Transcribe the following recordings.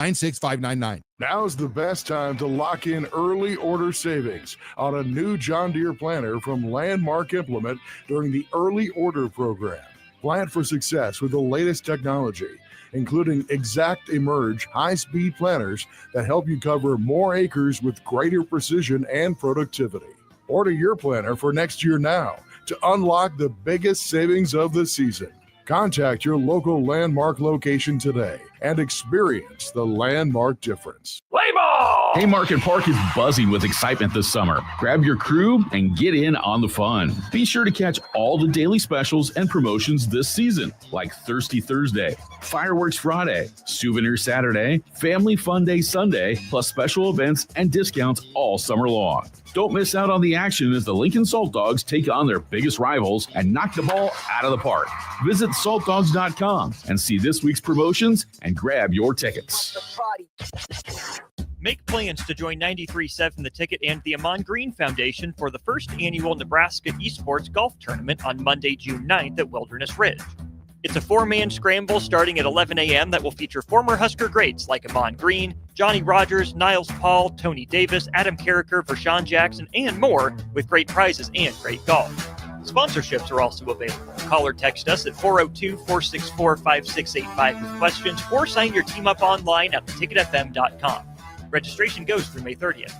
96599. Now's the best time to lock in early order savings on a new John Deere planter from Landmark Implement during the early order program. Plant for success with the latest technology, including Exact Emerge high-speed planters that help you cover more acres with greater precision and productivity. Order your planter for next year now to unlock the biggest savings of the season. Contact your local Landmark location today and experience the Landmark difference. Play ball! Haymarket Park is buzzing with excitement this summer. Grab your crew and get in on the fun. Be sure to catch all the daily specials and promotions this season, like Thirsty Thursday, Fireworks Friday, Souvenir Saturday, Family Fun Day Sunday, plus special events and discounts all summer long. Don't miss out on the action as the Lincoln Salt Dogs take on their biggest rivals and knock the ball out of the park. Visit saltdogs.com and see this week's promotions and grab your tickets. Make plans to join 93.7 The Ticket and the Amon Green Foundation for the first annual Nebraska Esports Golf Tournament on Monday, June 9th at Wilderness Ridge. It's a four-man scramble starting at 11 a.m. that will feature former Husker greats like Amon Green, Johnny Rogers, Niles Paul, Tony Davis, Adam Carricker, Vershawn Jackson, and more, with great prizes and great golf. Sponsorships are also available. Call or text us at 402-464-5685 with questions, or sign your team up online at theticketfm.com. Registration goes through May 30th.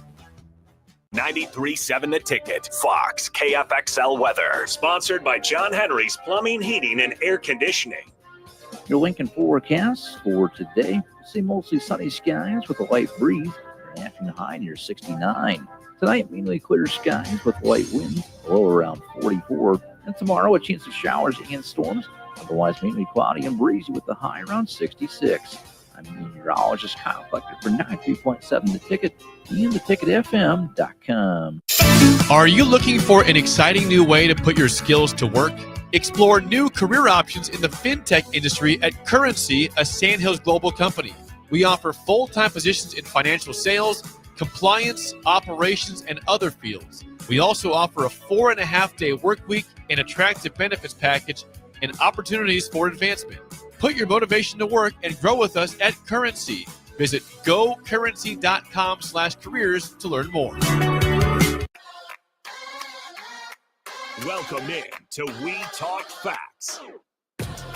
93.7 The Ticket, Fox, KFXL weather. Sponsored by John Henry's Plumbing, Heating, and Air Conditioning. Your Lincoln forecast for today, see mostly sunny skies with a light breeze. An afternoon high near 69. Tonight, mainly clear skies with light winds, low around 44. And tomorrow, a chance of showers and storms. Otherwise, mainly cloudy and breezy with the high around 66. I'm meteorologist Kyle Clester for 93.7 The Ticket and theticketfm.com. Are you looking for an exciting new way to put your skills to work? Explore new career options in the fintech industry at Currency, a Sandhills global company. We offer full-time positions in financial sales, compliance, operations, and other fields. We also offer a 4.5-day work week, an attractive benefits package, and opportunities for advancement. Put your motivation to work and grow with us at Currency. Visit gocurrency.com/careers to learn more. Welcome in to We Talk Facts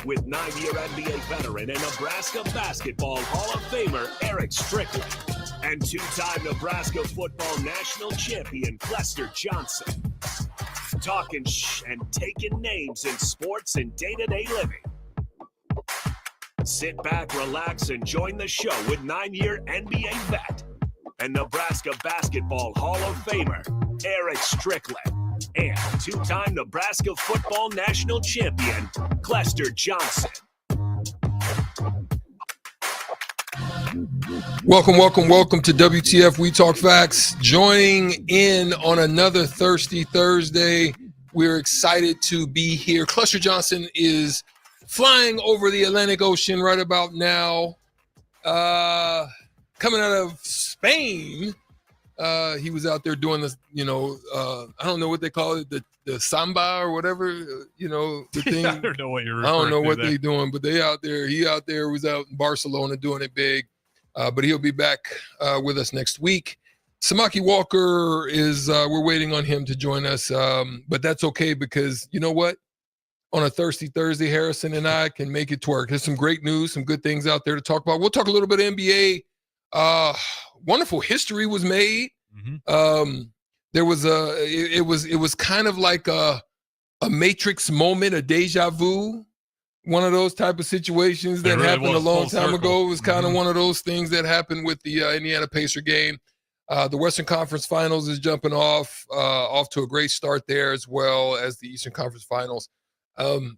with 9-year NBA veteran and Nebraska Basketball Hall of Famer Erick Strickland and two-time Nebraska Football National Champion Clester Johnson. Talking and taking names in sports and day-to-day living. Sit back, relax, and join the show with 9-year NBA vet and Nebraska Basketball Hall of Famer Erick Strickland and two-time Nebraska Football National Champion Clester Johnson. Welcome to WTF We Talk Facts. Joining in on another Thirsty Thursday. We're excited to be here. Clester Johnson is flying over the Atlantic Ocean right about now. Coming out of Spain. He was out there doing this, I don't know what they call it, the samba or whatever, the thing. I don't know what you're I don't know what they're doing, but he out there was out in Barcelona doing it big. But he'll be back with us next week. Samaki Walker is, we're waiting on him to join us. But that's okay because you know what? On a Thirsty Thursday, Harrison and I can make it work. There's some great news, some good things out there to talk about. We'll talk a little bit of NBA. Wonderful history was made. Mm-hmm. There was it was kind of like a Matrix moment, a deja vu. One of those type of situations that really happened a long time ago. It was kind of one of those things that happened with the Indiana Pacer game. The Western Conference Finals is jumping off to a great start there, as well as the Eastern Conference Finals.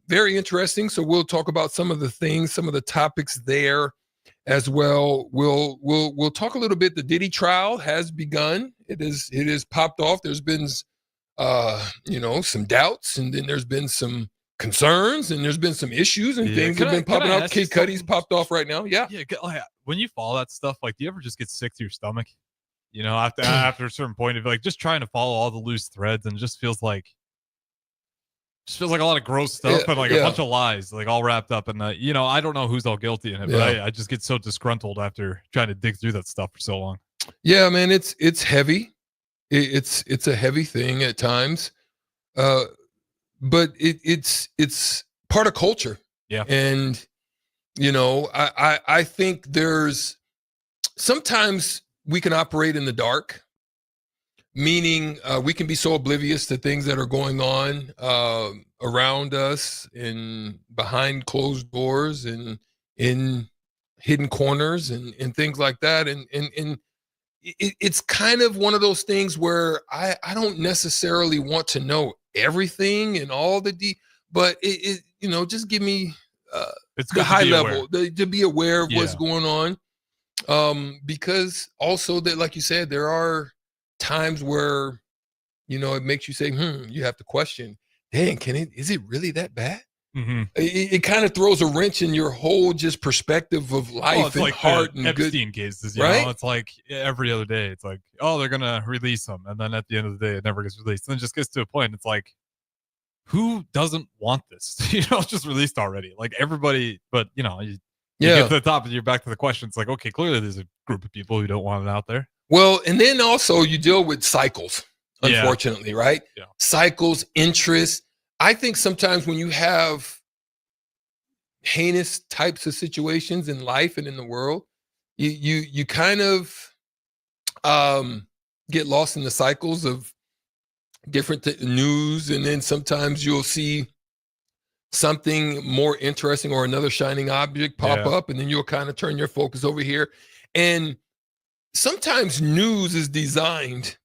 Very interesting. So we'll talk about some of the things, some of the topics there as well. We'll talk a little bit. The Diddy trial has begun. It is popped off. There's been some doubts, and then there's been some concerns, and there's been some issues and things have been popping out. Kid Cudi's popped off right now. Yeah. When you follow that stuff, like, do you ever just get sick to your stomach? After a certain point of like just trying to follow all the loose threads, and it just feels like Just feels like a lot of gross stuff and like a bunch of lies, like all wrapped up in that. I don't know who's all guilty in it, but I just get so disgruntled after trying to dig through that stuff for so long. Yeah, man, it's heavy. It's a heavy thing at times, but it's part of culture. Yeah, and I think there's sometimes we can operate in the dark. Meaning we can be so oblivious to things that are going on around us and behind closed doors and in hidden corners and things like that. And it's kind of one of those things where I don't necessarily want to know everything and all the but it just give me the high level to be aware of what's going on. Because also that, like you said, there are times where it makes you say you have to question, dang, is it really that bad? Mm-hmm. It kind of throws a wrench in your whole just perspective of life and like heart and Epstein good cases, right? It's like every other day it's like, oh, they're gonna release them, and then at the end of the day it never gets released, and then it just gets to a point it's like, who doesn't want this? It's just released already, like everybody. But you get to the top and you're back to the question. It's like, okay, clearly there's a group of people who don't want it out there. Well, and then also you deal with cycles, unfortunately, right? Yeah. Cycles, interests. I think sometimes when you have heinous types of situations in life and in the world, you kind of get lost in the cycles of different news, and then sometimes you'll see something more interesting or another shining object pop up, and then you'll kind of turn your focus over here. And sometimes news is designed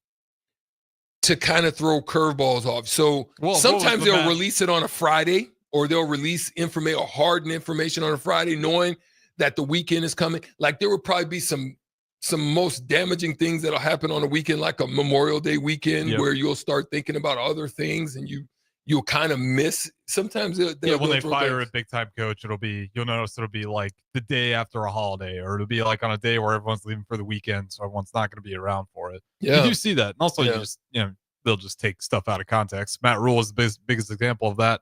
to kind of throw curveballs off. So sometimes they'll release it on a Friday, or they'll release information or harden information on a Friday, knowing that the weekend is coming. Like there will probably be some most damaging things that'll happen on a weekend, like a Memorial Day weekend, where you'll start thinking about other things and you'll kind of miss. Sometimes when they fire a big time coach, you'll notice it'll be like the day after a holiday, or it'll be like on a day where everyone's leaving for the weekend, so everyone's not going to be around for it. You do see that. And also they'll just take stuff out of context. Matt Rule is the biggest example of that.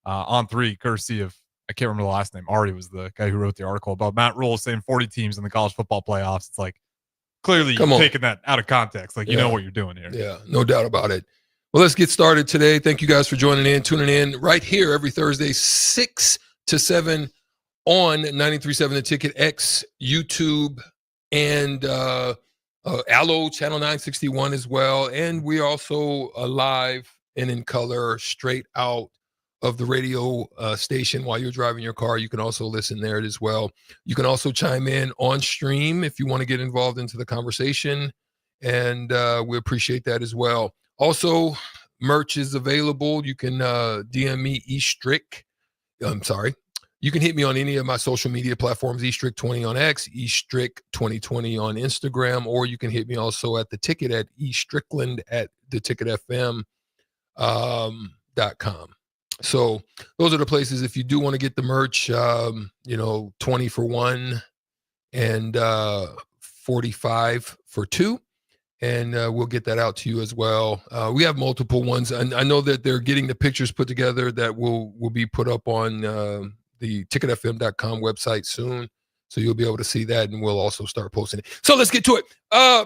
On 3, courtesy of, I can't remember the last name. Ari was the guy who wrote the article about Matt Rule saying 40 teams in the college football playoffs. It's like, clearly you're taking that out of context. Like, you know what you're doing here. Yeah, no doubt about it. Well, let's get started today. Thank you guys for tuning in right here every Thursday, 6 to 7 on 93.7 The Ticket, X, YouTube, and Allo, Channel 961 as well. And we are also live and in color straight out of the radio station while you're driving your car. You can also listen there as well. You can also chime in on stream if you want to get involved into the conversation, and we appreciate that as well. Also, merch is available. You can DM me eStrick. I'm sorry. You can hit me on any of my social media platforms, eStrick20 on X, eStrick2020 on Instagram, or you can hit me also at the ticket at eStrickland at theticketfm.com. So those are the places if you do want to get the merch, 20 for 1 and 45 for 2. And we'll get that out to you as well. We have multiple ones. And I know that they're getting the pictures put together that will be put up on the ticketfm.com website soon. So you'll be able to see that, and we'll also start posting it. So let's get to it.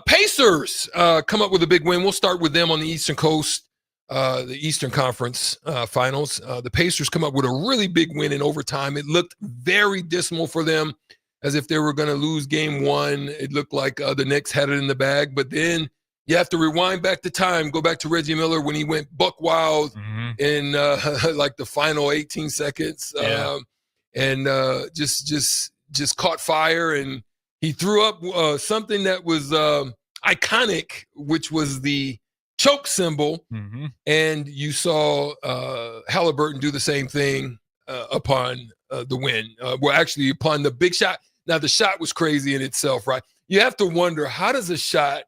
Pacers come up with a big win. We'll start with them on the Eastern Coast. The Eastern Conference Finals. The Pacers come up with a really big win in overtime. It looked very dismal for them, as if they were going to lose game 1. It looked like the Knicks had it in the bag. But then you have to rewind back to time, go back to Reggie Miller when he went buck wild in like the final 18 seconds and just caught fire. And he threw up something that was iconic, which was the choke symbol, and you saw Haliburton do the same thing upon the win. Well, actually, upon the big shot. Now, the shot was crazy in itself, right? You have to wonder, how does a shot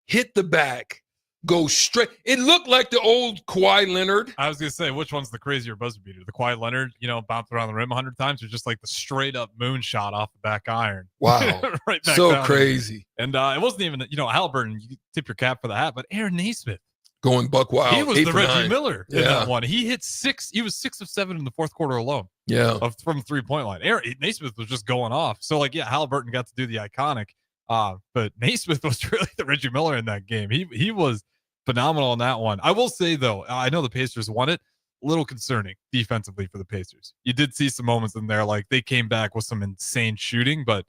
hit the back, go straight? It looked like the old Kawhi Leonard. I was going to say, which one's the crazier buzzer beater? The Kawhi Leonard, bounced around the rim 100 times, or just like the straight up moonshot off the back iron? Wow. Right back so down. Crazy. And it wasn't even, Haliburton, you tip your cap for the hat, but Aaron Nesmith going buck wild. He was the Reggie Miller in Yeah. that one. He hit 6. He was 6 of 7 in the fourth quarter alone. Yeah. From 3-point line. Nesmith was just going off. So like, yeah, Haliburton got to do the iconic. But Nesmith was really the Reggie Miller in that game. He was phenomenal in that one. I will say though, I know the Pacers won it. A little concerning defensively for the Pacers. You did see some moments in there, like they came back with some insane shooting, but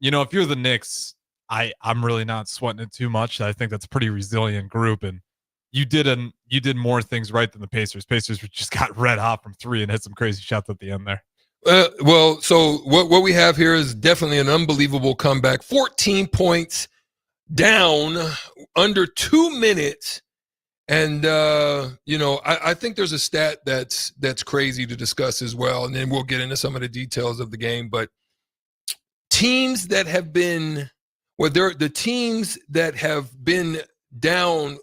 you know, if you're the Knicks, I'm really not sweating it too much. I think that's a pretty resilient group, and you did more things right than the Pacers. Pacers just got red hot from 3 and hit some crazy shots at the end there. Well, so what we have here is definitely an unbelievable comeback. 14 points down under 2 minutes. And, you know, I think there's a stat that's crazy to discuss as well. And then we'll get into some of the details of the game. But teams that have been, the teams that have been down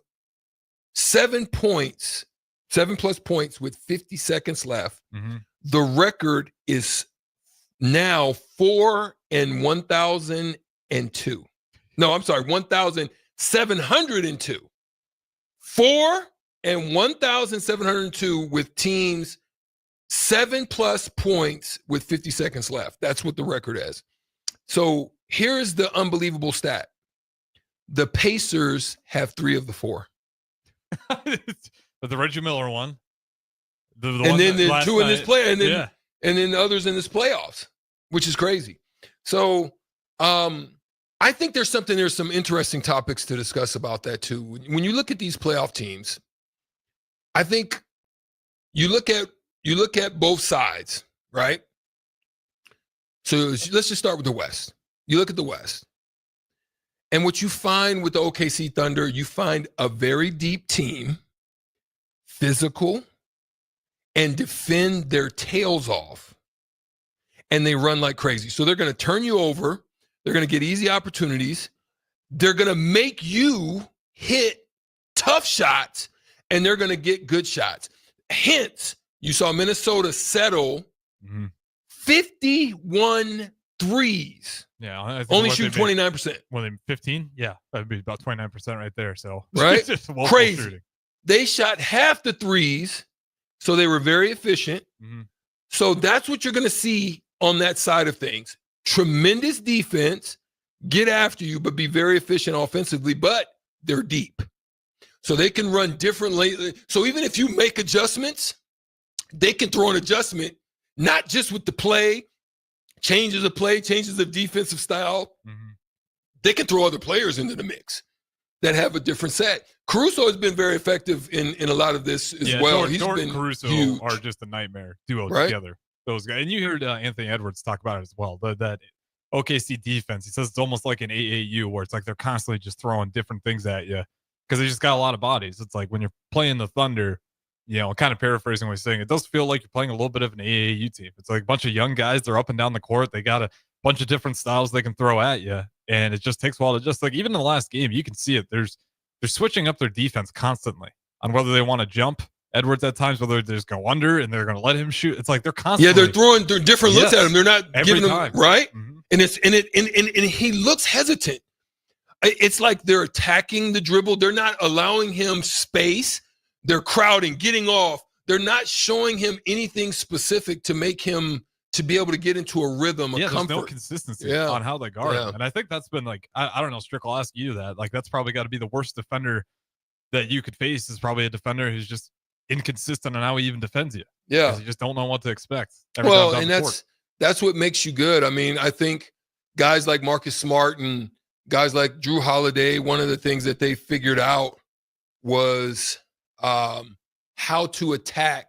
7 points, 7+ points with 50 seconds left. Mm-hmm. The record is now 4 and 1,002. No, I'm sorry, 1,702. 4 and 1,702 with teams 7+ points with 50 seconds left. That's what the record is. So here's the unbelievable stat. The Pacers have 3 of the 4. But the Reggie Miller one. And then the 2 in this play, and then yeah. and then the others in this playoffs, which is crazy. So I think there's some interesting topics to discuss about that too. When you look at these playoff teams, I think you look at both sides, right? So let's just start with the West. You look at the West. And what you find with the OKC Thunder, you find a very deep team, physical, and defend their tails off. And they run like crazy. So they're going to turn you over. They're going to get easy opportunities. They're going to make you hit tough shots, and they're going to get good shots. Hence, you saw Minnesota settle 51 threes. Yeah, I think only shoot 29%. Well, they 15? Yeah, that'd be about 29% right there. So right, crazy. Shooting. They shot half the threes, so they were very efficient. Mm-hmm. So that's what you're going to see on that side of things. Tremendous defense, get after you, but be very efficient offensively. But they're deep, so they can run differently. So even if you make adjustments, they can throw an adjustment, not just with the play. Changes of play, changes of defensive style. Mm-hmm. They can throw other players into the mix that have a different set. Caruso has been very effective in a lot of this as well. He's Dort been and Caruso huge. are just a nightmare duo Right? together. Those guys, and you heard Anthony Edwards talk about it as well. That OKC defense, he says it's almost like an AAU where it's like they're constantly just throwing different things at you because they just got a lot of bodies. It's like when you're playing the Thunder. You know, kind of paraphrasing what he's saying, it does feel like you're playing a little bit of an AAU team. It's like a bunch of young guys. They're up and down the court. They got a bunch of different styles they can throw at you. And it just takes a while to just like, even in the last game, you can see it. They're switching up their defense constantly on whether they want to jump Edwards at times, whether they just go under and they're going to let him shoot. It's like they're constantly. Yeah, they're throwing different looks at him. They're not giving him, right? Mm-hmm. And he looks hesitant. It's like they're attacking the dribble. They're not allowing him space. They're crowding, getting off. They're not showing him anything specific to make him to be able to get into a rhythm, a comfort. There's no consistency on how they guard him. And I think that's been like, I don't know, Strick, I'll ask you that. Like, that's probably got to be the worst defender that you could face is probably a defender who's just inconsistent on how he even defends you. Yeah. You just don't know what to expect. Well, and that's what makes you good. I mean, I think guys like Marcus Smart and guys like Drew Holiday, one of the things that they figured out was how to attack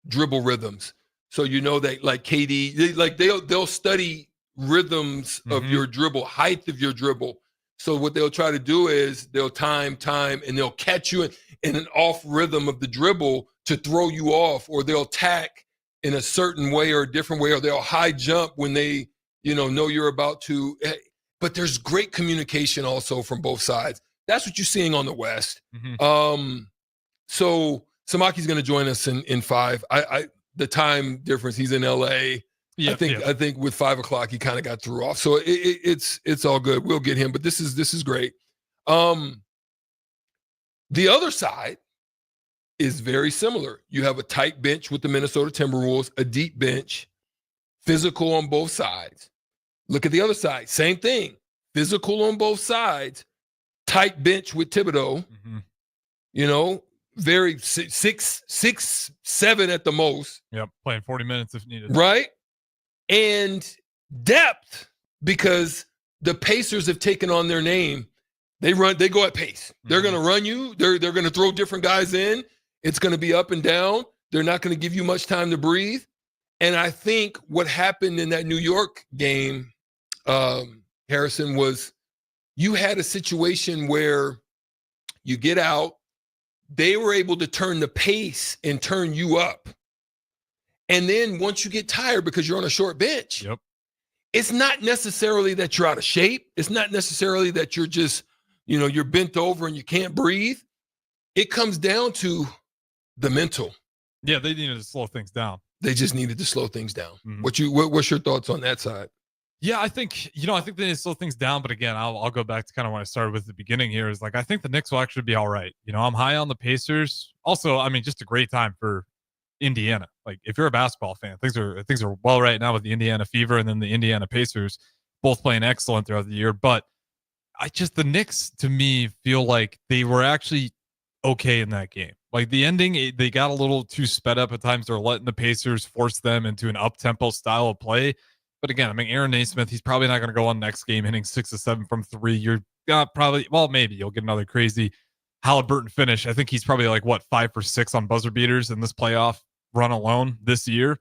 dribble rhythms. So you know that like KD, they'll study rhythms of your dribble, height of your dribble. So what they'll try to do is they'll time, and they'll catch you in an off rhythm of the dribble to throw you off, or they'll tack in a certain way or a different way, or they'll high jump when they know you're about to. But there's great communication also from both sides. That's what you're seeing on the West. So Samaki's going to join us in 5. The time difference, he's in LA. I think with 5 o'clock he kind of got threw off. So it's all good. We'll get him. But this is great. The other side is very similar. You have a tight bench with the Minnesota Timberwolves, a deep bench, physical on both sides. Look at the other side. Same thing. Physical on both sides. Tight bench with Thibodeau. Mm-hmm. You know, very 6'7" at the most. Yep, playing 40 minutes if needed. Right? And depth, because the Pacers have taken on their name. They go at pace. Mm-hmm. They're going to run you. They're going to throw different guys in. It's going to be up and down. They're not going to give you much time to breathe. And I think what happened in that New York game, Harrison, was you had a situation where you get out, they were able to turn the pace and turn you up. And then once you get tired because you're on a short bench, yep, it's not necessarily that you're out of shape. It's not necessarily that you're just, you're bent over and you can't breathe. It comes down to the mental. Yeah, they needed to slow things down. They just needed to slow things down. Mm-hmm. What's your thoughts on that side? Yeah, I think they need to slow things down. But again, I'll go back to kind of when I started with the beginning here is like, I think the Knicks will actually be all right. I'm high on the Pacers. Also, I mean, just a great time for Indiana. Like if you're a basketball fan, things are well right now with the Indiana Fever and then the Indiana Pacers both playing excellent throughout the year. But the Knicks to me feel like they were actually okay in that game. Like the ending, they got a little too sped up at times. They're letting the Pacers force them into an up-tempo style of play. But again, I mean, Aaron Nesmith, he's probably not going to go on next game hitting 6 or 7 from 3. You're maybe you'll get another crazy Haliburton finish. I think he's probably like 5 for 6 on buzzer beaters in this playoff run alone this year.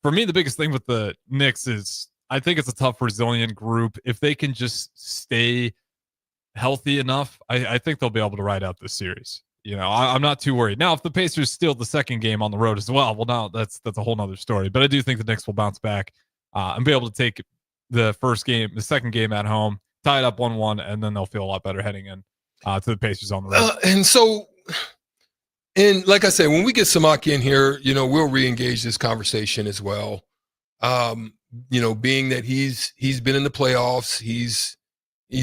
For me, the biggest thing with the Knicks is I think it's a tough, resilient group. If they can just stay healthy enough, I think they'll be able to ride out this series. I'm not too worried. Now, if the Pacers steal the second game on the road as well, now that's a whole nother story. But I do think the Knicks will bounce back and be able to take the second game at home, tie it up 1-1, and then they'll feel a lot better heading in to the Pacers on the road. And like I said, when we get Samaki in here, we'll re-engage this conversation as well. Being that he's been in the playoffs, he's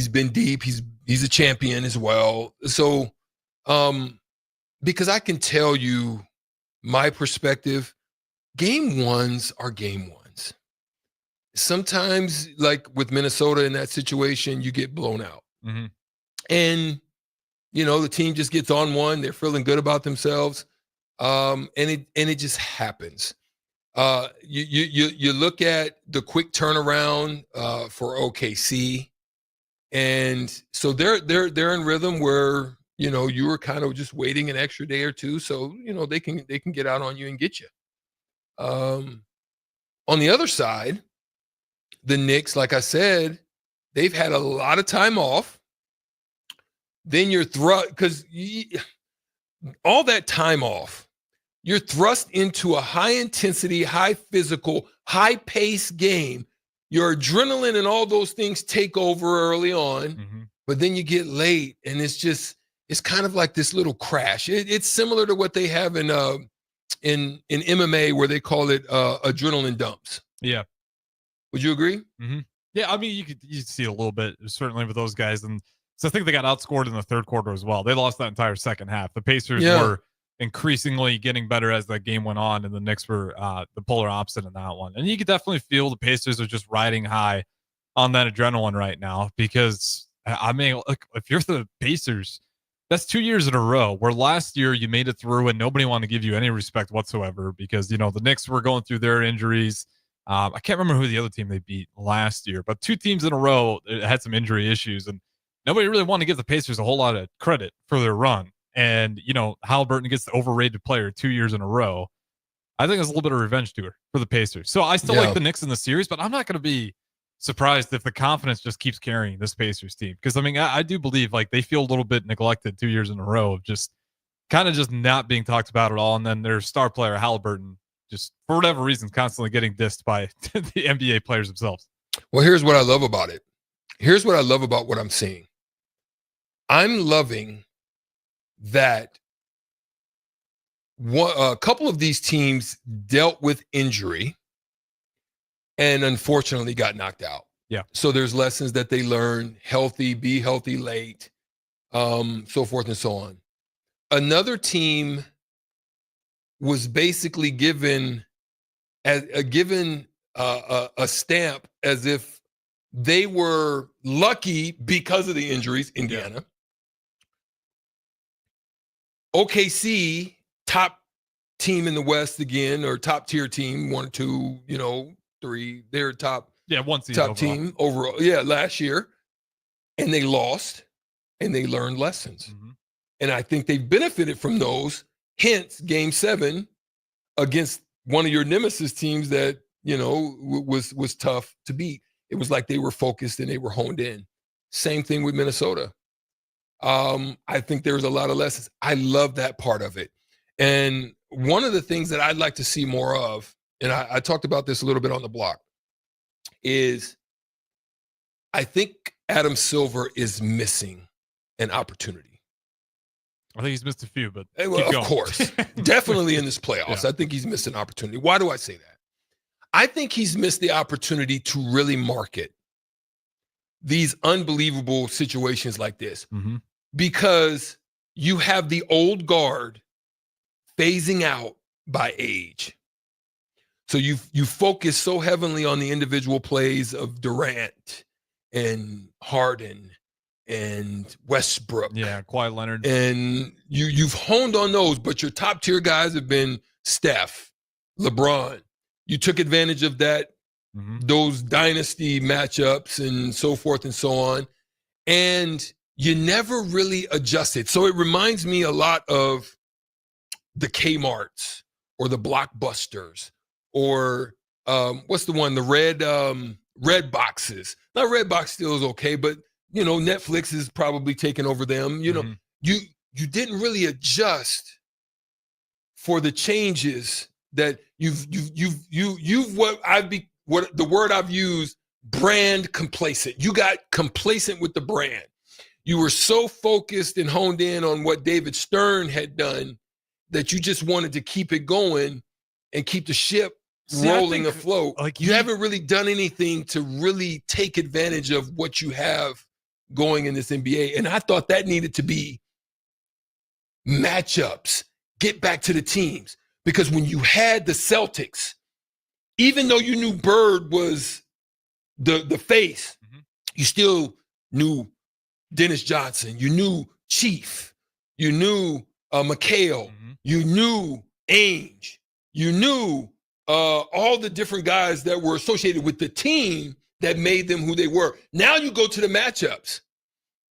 been deep, he's a champion as well. So, because I can tell you my perspective, game ones are game ones. Sometimes, like with Minnesota in that situation, you get blown out. Mm-hmm. And, the team just gets on one. They're feeling good about themselves. And it just happens. You look at the quick turnaround for OKC. And so they're in rhythm where, you were kind of just waiting an extra day or two. So, they can get out on you and get you. On the other side, the Knicks, like I said, they've had a lot of time off. Then you're because all that time off, you're thrust into a high intensity, high physical, high pace game. Your adrenaline and all those things take over early on, mm-hmm. but then you get late and it's kind of like this little crash. It's similar to what they have in MMA where they call it adrenaline dumps. Yeah. Would you agree? Mm-hmm. Yeah, I mean, you see it a little bit, certainly with those guys. And so I think they got outscored in the third quarter as well. They lost that entire second half. The Pacers were increasingly getting better as that game went on, and the Knicks were the polar opposite in that one. And you could definitely feel the Pacers are just riding high on that adrenaline right now because, I mean, look, if you're the Pacers, that's 2 years in a row where last year you made it through and nobody wanted to give you any respect whatsoever because, the Knicks were going through their injuries. I can't remember who the other team they beat last year, but 2 teams in a row had some injury issues, and nobody really wanted to give the Pacers a whole lot of credit for their run. And, Haliburton gets the overrated player 2 years in a row. I think it's a little bit of revenge tour for the Pacers. So I still like the Knicks in the series, but I'm not going to be surprised if the confidence just keeps carrying this Pacers team. Because, I mean, I do believe like they feel a little bit neglected 2 years in a row of just not being talked about at all. And then their star player, Haliburton, just for whatever reason, constantly getting dissed by the NBA players themselves. Well, here's what I love about it. Here's what I love about what I'm seeing. I'm loving that a couple of these teams dealt with injury and unfortunately got knocked out. Yeah. So there's lessons that they learn. Be healthy late. so forth and so on. Another team was basically given a stamp as if they were lucky because of the injuries. Indiana. OKC, top team in the West again, or top tier team, 1 or 2, 3. They're top. Yeah, one seed top overall. team overall. Yeah, last year, and they lost, and they learned lessons, and I think they benefited from those. Hence, Game 7 against one of your nemesis teams that was tough to beat. It was like they were focused and they were honed in. Same thing with Minnesota. I think there's a lot of lessons. I love that part of it. And one of the things that I'd like to see more of, and I talked about this a little bit on the block, is I think Adam Silver is missing an opportunity. I think he's missed a few, but of course. Definitely in this playoffs. Yeah. I think he's missed an opportunity. Why do I say that? I think he's missed the opportunity to really market these unbelievable situations like this, because you have the old guard phasing out by age. So you focus so heavily on the individual plays of Durant and Harden and Westbrook. Yeah, Kawhi Leonard. And you've honed on those, but your top tier guys have been Steph, LeBron. You took advantage of that, those dynasty matchups and so forth and so on. And you never really adjusted. So it reminds me a lot of the Kmarts or the Blockbusters or what's the one? The red boxes. Now, red box still is okay, but Netflix is probably taking over them. You didn't really adjust for the changes that you've what the word I've used, brand complacent. You got complacent with the brand. You were so focused and honed in on what David Stern had done that you just wanted to keep it going and keep the ship rolling afloat. You haven't really done anything to really take advantage of what you have going in this NBA. And I thought that needed to be matchups, get back to the teams. Because when you had the Celtics, even though you knew Bird was the face, you still knew Dennis Johnson, you knew Chief, you knew McHale, you knew Ainge, you knew all the different guys that were associated with the team that made them who they were. Now you go to the matchups.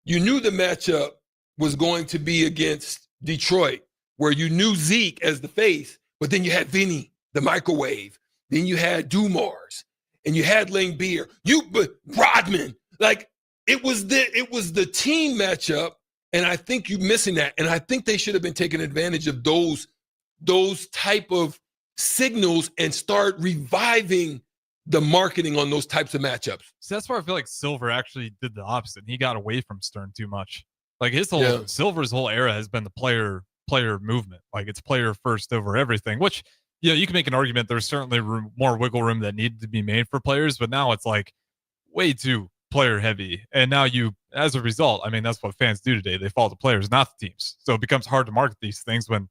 You knew the matchup was going to be against Detroit, where you knew Zeke as the face, but then you had Vinny, the microwave. Then you had Dumars, and you had Lane Beer. But Rodman, it was the team matchup, and I think you're missing that. And I think they should have been taking advantage of those type of signals and start reviving the marketing on those types of matchups. So that's where I feel like Silver actually did the opposite. He got away from Stern too much. Like Silver's whole era has been the player movement. Like it's player first over everything, which, you can make an argument. There's certainly more wiggle room that needed to be made for players, but now it's like way too player heavy. And now as a result, that's what fans do today. They follow the players, not the teams. So it becomes hard to market these things when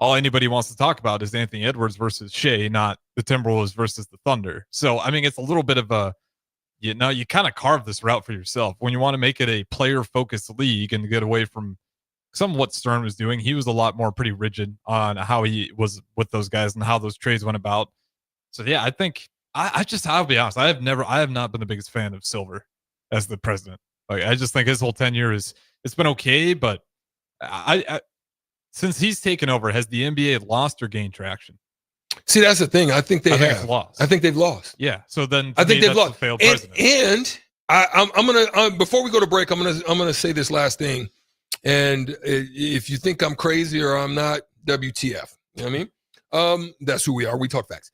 all anybody wants to talk about is Anthony Edwards versus Shea, not the Timberwolves versus the Thunder. So, it's a little bit of you kind of carve this route for yourself. When you want to make it a player-focused league and get away from some of what Stern was doing, he was a lot more pretty rigid on how he was with those guys and how those trades went about. So, yeah, I think I'll be honest. I have not been the biggest fan of Silver as the president. Like, I just think his whole tenure it's been okay, but I since he's taken over, has the NBA lost or gained traction? See, that's the thing. I think they've lost. I think they've lost. Yeah. So then I think they've lost. Failed president. And I'm gonna before we go to break, I'm gonna say this last thing. And if you think I'm crazy or I'm not, WTF. You know what I mean? That's who we are. We talk facts.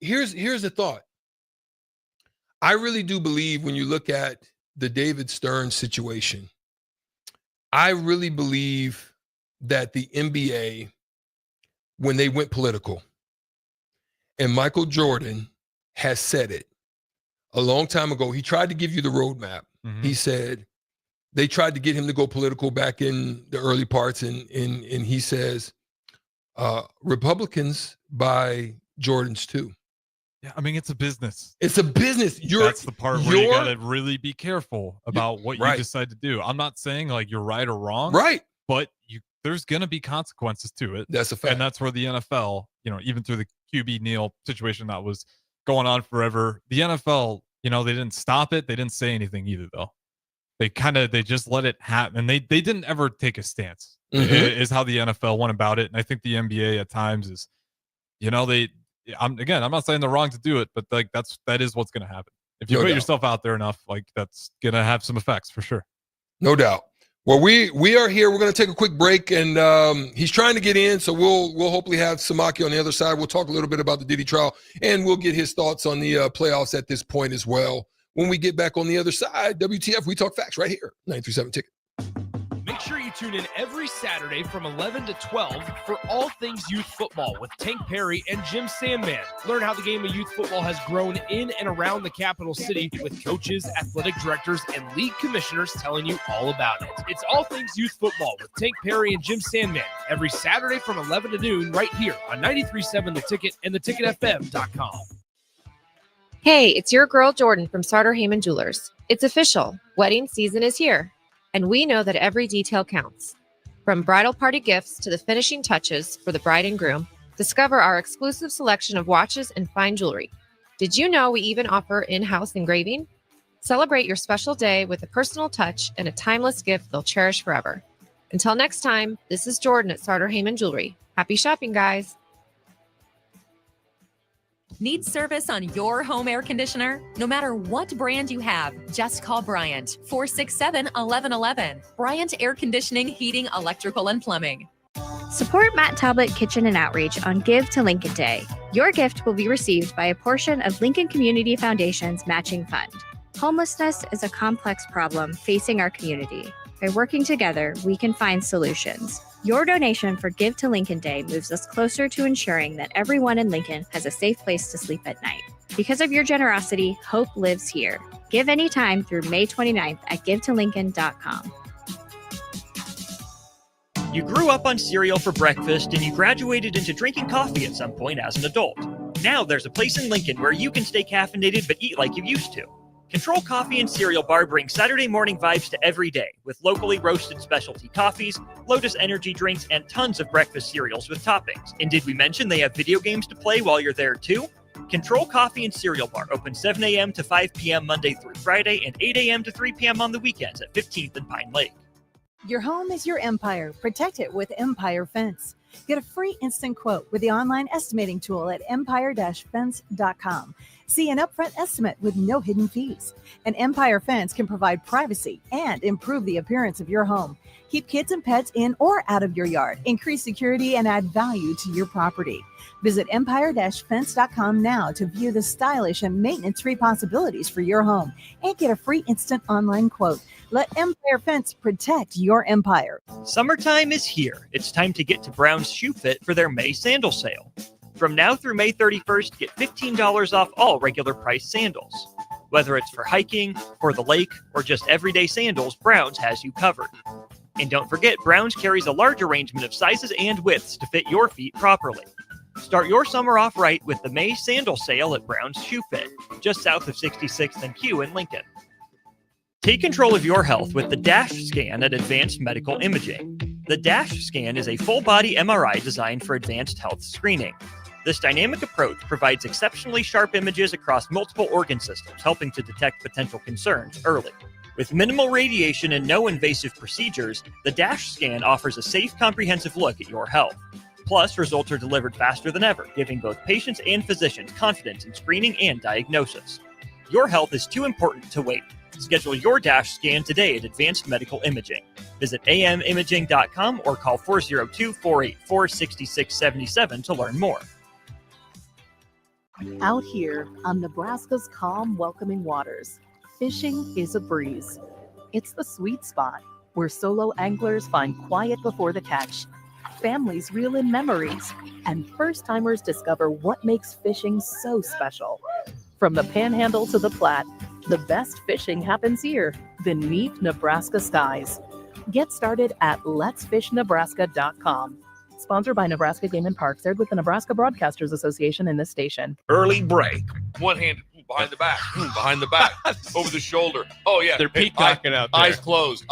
Here's the thought. I really do believe when you look at the David Stern situation, I really believe that the NBA, when they went political, and Michael Jordan has said it a long time ago, he tried to give you the roadmap. He said, they tried to get him to go political back in the early parts, and he says, Republicans buy Jordans too. Yeah, I mean, it's a business. It's a business. That's the part where you got to really be careful about what you decide to do. I'm not saying like you're right or wrong. Right. But there's going to be consequences to it. That's a fact. And that's where the NFL, even through the QB Neal situation that was going on forever, the NFL, they didn't stop it. They didn't say anything either, though. They just let it happen. And they didn't ever take a stance, is how the NFL went about it. And I think the NBA at times is, I'm not saying they're wrong to do it, but like that is what's going to happen. If you put yourself out there enough, like that's going to have some effects for sure. No doubt. Well, we are here. We're going to take a quick break, and he's trying to get in, so we'll hopefully have Samaki on the other side. We'll talk a little bit about the Diddy trial, and we'll get his thoughts on the playoffs at this point as well. When we get back on the other side, WTF, we talk facts right here, 937 Ticket. Make sure you tune in every Saturday from 11 to 12 for all things youth football with Tank Perry and Jim Sandman. Learn how the game of youth football has grown in and around the capital city with coaches, athletic directors, and league commissioners telling you all about it. It's all things youth football with Tank Perry and Jim Sandman every Saturday from 11 to noon right here on 93.7 The Ticket and theticketfm.com. Hey, it's your girl Jordan from Sartor Heyman Jewelers. It's official. Wedding season is here. And we know that every detail counts. From bridal party gifts to the finishing touches for the bride and groom, discover our exclusive selection of watches and fine jewelry. Did you know we even offer in-house engraving? Celebrate your special day with a personal touch and a timeless gift they'll cherish forever. Until next time, this is Jordan at Sartor Heyman Jewelry. Happy shopping, guys. Need service on your home air conditioner? No matter what brand you have, just call Bryant, 467-1111. Bryant Air Conditioning, Heating, Electrical, and Plumbing. Support Matt Talbot Kitchen and Outreach on Give to Lincoln Day. Your gift will be received by a portion of Lincoln Community Foundation's matching fund. Homelessness is a complex problem facing our community. By working together, we can find solutions. Your donation for Give to Lincoln Day moves us closer to ensuring that everyone in Lincoln has a safe place to sleep at night. Because of your generosity, hope lives here. Give anytime through May 29th at givetolincoln.com. You grew up on cereal for breakfast and you graduated into drinking coffee at some point as an adult. Now there's a place in Lincoln where you can stay caffeinated but eat like you used to. Control Coffee and Cereal Bar brings Saturday morning vibes to every day with locally roasted specialty coffees, Lotus energy drinks, and tons of breakfast cereals with toppings. And did we mention they have video games to play while you're there too? Control Coffee and Cereal Bar open 7 a.m. to 5 p.m. Monday through Friday and 8 a.m. to 3 p.m. on the weekends at 15th and Pine Lake. Your home is your empire. Protect it with Empire Fence. Get a free instant quote with the online estimating tool at empire-fence.com. See an upfront estimate with no hidden fees. An Empire Fence can provide privacy and improve the appearance of your home. Keep kids and pets in or out of your yard. Increase security and add value to your property. Visit empire-fence.com now to view the stylish and maintenance-free possibilities for your home and get a free instant online quote. Let Empire Fence protect your empire. Summertime is here. It's time to get to Brown's Shoe Fit for their May sandal sale. From now through May 31st, get $15 off all regular price sandals. Whether it's for hiking, for the lake, or just everyday sandals, Brown's has you covered. And don't forget, Brown's carries a large arrangement of sizes and widths to fit your feet properly. Start your summer off right with the May sandal sale at Brown's Shoe Fit, just south of 66th and Q in Lincoln. Take control of your health with the DASH scan at Advanced Medical Imaging. The DASH scan is a full-body MRI designed for advanced health screening. This dynamic approach provides exceptionally sharp images across multiple organ systems, helping to detect potential concerns early. With minimal radiation and no invasive procedures, the DASH scan offers a safe, comprehensive look at your health. Plus, results are delivered faster than ever, giving both patients and physicians confidence in screening and diagnosis. Your health is too important to wait. Schedule your DASH scan today at Advanced Medical Imaging. Visit amimaging.com or call 402-484-6677 to learn more. Out here on Nebraska's calm, welcoming waters, fishing is a breeze. It's the sweet spot where solo anglers find quiet before the catch, families reel in memories, and first-timers discover what makes fishing so special. From the Panhandle to the Platte, The best fishing happens here, beneath Nebraska skies. Get started at letsfishnebraska.com. Sponsored by Nebraska Game and Parks, aired with the Nebraska Broadcasters Association in this station. Early break. One-handed, behind the back, over the shoulder. Oh, yeah. They're peacocking out there. Eyes closed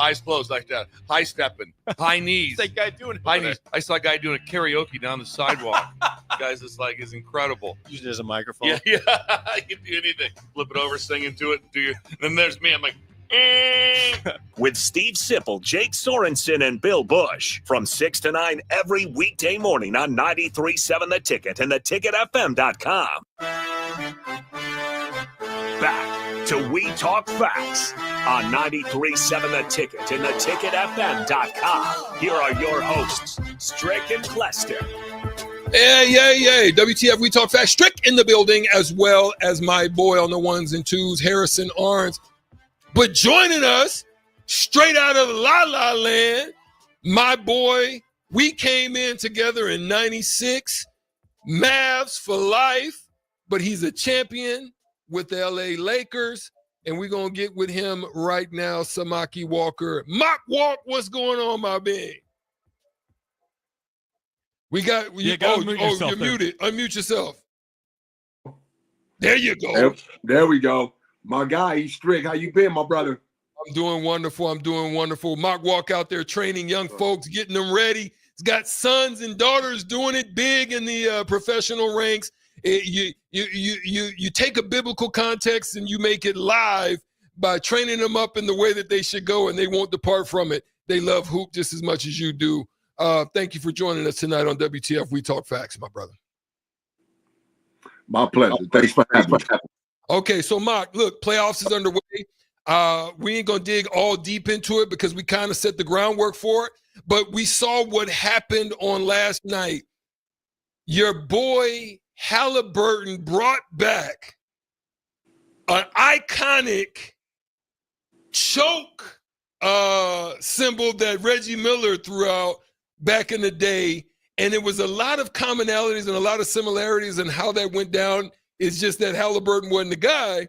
like that. High stepping, high knees. What's that guy doing? High knees. I sasaw a guy doing a karaoke down the sidewalk. Guys, it's like, is incredible. Use it as a microphone. Yeah. You can do anything. Flip it over, sing into it. Then there's me. I'm like, With Steve Sipple, Jake Sorensen, and Bill Bush from 6 to 9 every weekday morning on 93.7 The Ticket and theticketfm.com. Back to We Talk Facts on 93.7 The Ticket and theticketfm.com. Here are your hosts, Strick and Clester. Yeah. WTF, We Talk Facts. Strick in the building, as well as my boy on the ones and twos, Harrison Arns. But joining us, straight out of La La Land, my boy, we came in together in 96, Mavs for life, but he's a champion with the LA Lakers, and we're going to get with him right now, Samaki Walker. Mock Walk, what's going on, my man? We got, you're muted. Unmute yourself. There you go. There we go. My guy, Strick, how you been, my brother? I'm doing wonderful. Mock Walk out there training young folks, getting them ready. He's got sons and daughters doing it big in the professional ranks. You take a biblical context and you make it live by training them up in the way that they should go, and they won't depart from it. They love hoop just as much as you do. Thank you for joining us tonight on WTF We Talk Facts, my brother. My pleasure. Thanks for having me. Okay, so Mock, look, playoffs is underway. We ain't gonna dig all deep into it because we kind of set the groundwork for it. But we saw what happened on last night. Your boy Haliburton brought back an iconic choke symbol that Reggie Miller threw out back in the day. And it was a lot of commonalities and a lot of similarities in how that went down. It's just that Haliburton wasn't the guy,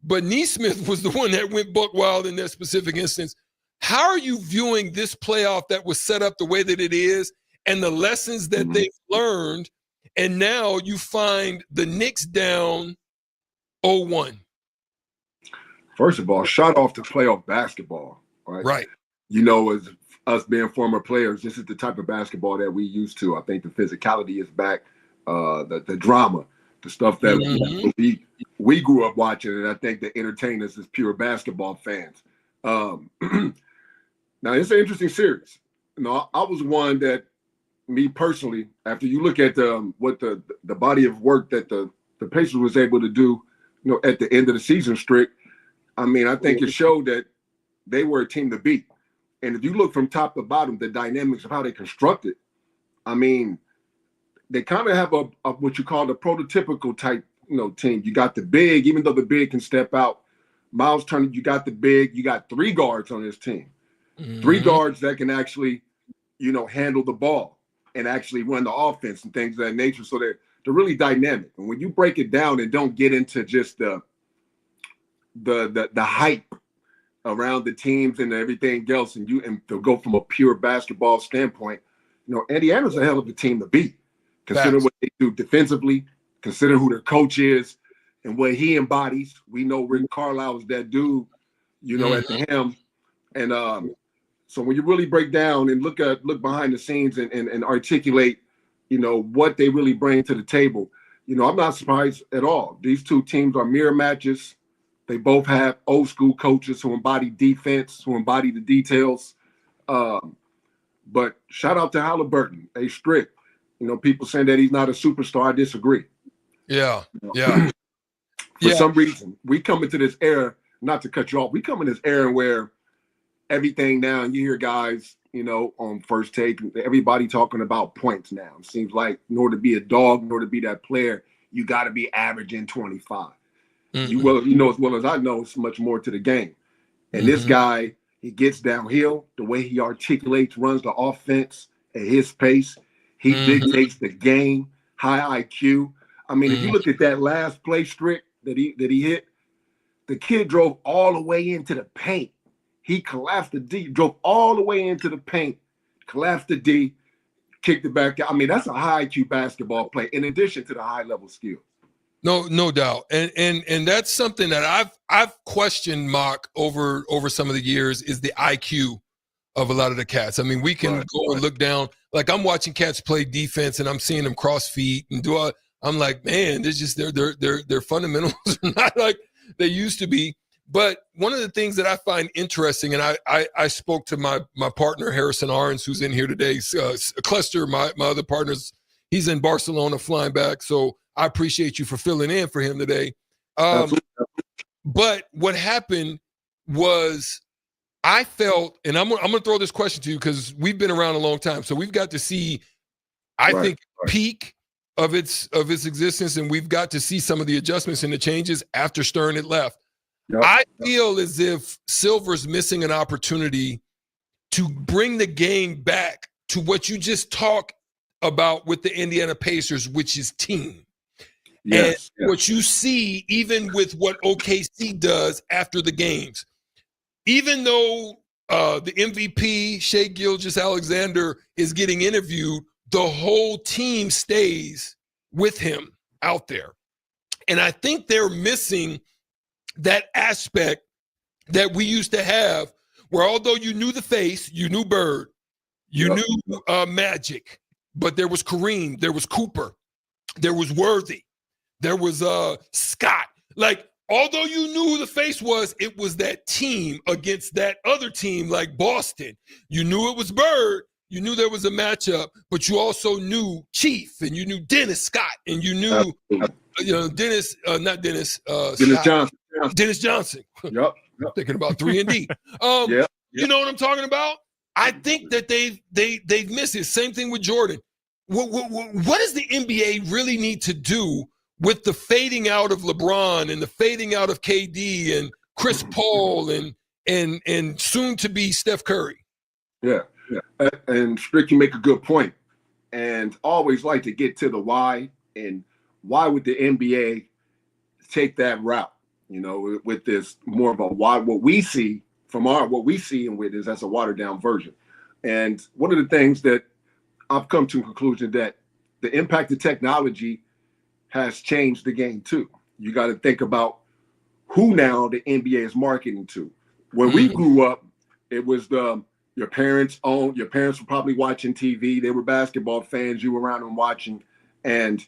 but Nesmith was the one that went buck wild in that specific instance. How are you viewing this playoff that was set up the way that it is and the lessons that they've learned? And now you find the Knicks down 0-1. First of all, shot off to playoff basketball, right? Right. You know, as us being former players, this is the type of basketball that we used to. I think the physicality is back, the drama. The stuff that we grew up watching, and I think the entertainers is pure basketball fans. Now, it's an interesting series. You know, I was one that, me personally, after you look at what the body of work that the Pacers was able to do, you know, at the end of the season, Strick, I mean, I think it showed that they were a team to beat. And if you look from top to bottom, the dynamics of how they constructed, I mean, they kind of have a what you call the prototypical type, you know, team. You got the big, even though the big can step out. Miles Turner, you got the big. You got 3 guards on this team. 3 guards that can actually, you know, handle the ball and actually run the offense and things of that nature. So they're really dynamic. And when you break it down and don't get into just the hype around the teams and everything else, and to go from a pure basketball standpoint, you know, Indiana's a hell of a team to beat. Consider what they do defensively, consider who their coach is and what he embodies. We know Rick Carlisle is that dude, you know, at the helm. And so when you really break down and look behind the scenes and articulate, you know, what they really bring to the table, you know, I'm not surprised at all. These two teams are mirror matches. They both have old school coaches who embody defense, who embody the details. But shout out to Haliburton, a Strick. You know, people saying that he's not a superstar. I disagree. Yeah. For some reason, we come into this era, not to cut you off, we come in this era where everything now, and you hear guys, you know, on First Take, everybody talking about points now. It seems like in order to be a dog, in order to be that player, you got to be averaging 25. You know as well as I know, it's much more to the game. And this guy, he gets downhill, the way he articulates, runs the offense at his pace. He dictates the game, high IQ. I mean, if you look at that last play, Strick, that he hit, The kid drove all the way into the paint. He collapsed the D, drove all the way into the paint, collapsed the D, kicked it back out. I mean, that's a high IQ basketball play in addition to the high level skill. No doubt. And that's something that I've questioned, Mock, over some of the years, is the IQ of a lot of the cats. I mean, we can go and look down. Like, I'm watching cats play defense and I'm seeing them cross feet and I'm like, man, there's just their fundamentals are not like they used to be. But one of the things that I find interesting, and I spoke to my partner, Harrison Arns, who's in here today, Clester, my other partners, he's in Barcelona flying back. So I appreciate you for filling in for him today. But what happened was I felt, and I'm going to throw this question to you because we've been around a long time. So we've got to see, I think, peak of its existence, and we've got to see some of the adjustments and the changes after Stern had left. Yep. I feel as if Silver's missing an opportunity to bring the game back to what you just talked about with the Indiana Pacers, which is team. Yes, and what you see even with what OKC does after the games. Even though the MVP, Shai Gilgeous-Alexander, is getting interviewed, the whole team stays with him out there. And I think they're missing that aspect that we used to have, where although you knew the face, you knew Bird, you knew Magic, but there was Kareem, there was Cooper, there was Worthy, there was Scott. Like, although you knew who the face was, it was that team against that other team like Boston. You knew it was Bird, you knew there was a matchup, but you also knew Chief, and you knew Dennis Scott, and you knew Dennis Johnson. Dennis Johnson. Yep. I'm thinking about 3-and-D. You know what I'm talking about? I think that they've missed it. Same thing with Jordan. What does the NBA really need to do with the fading out of LeBron and the fading out of KD and Chris Paul and soon to be Steph Curry? Yeah. And Strick, you make a good point. And always like to get to the why, and why would the NBA take that route? You know, with this more of a why, what we see and with is as a watered down version. And one of the things that I've come to a conclusion that the impact of technology has changed the game too. You got to think about who now the NBA is marketing to. When we grew up, it was your parents were probably watching TV. They were basketball fans. You were around them watching. And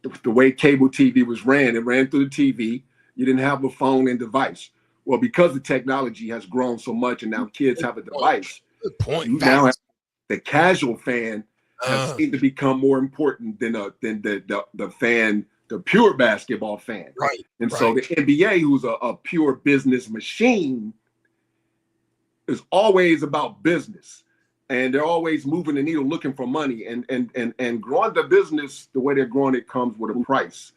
the way cable TV was ran, it ran through the TV. You didn't have a phone and device. Well, because the technology has grown so much and now kids have a device, now the casual fan has seemed to become more important than the fan, the pure basketball fan. Right. And so the NBA, who's a pure business machine, is always about business. And they're always moving the needle, looking for money. And growing the business the way they're growing it comes with a price.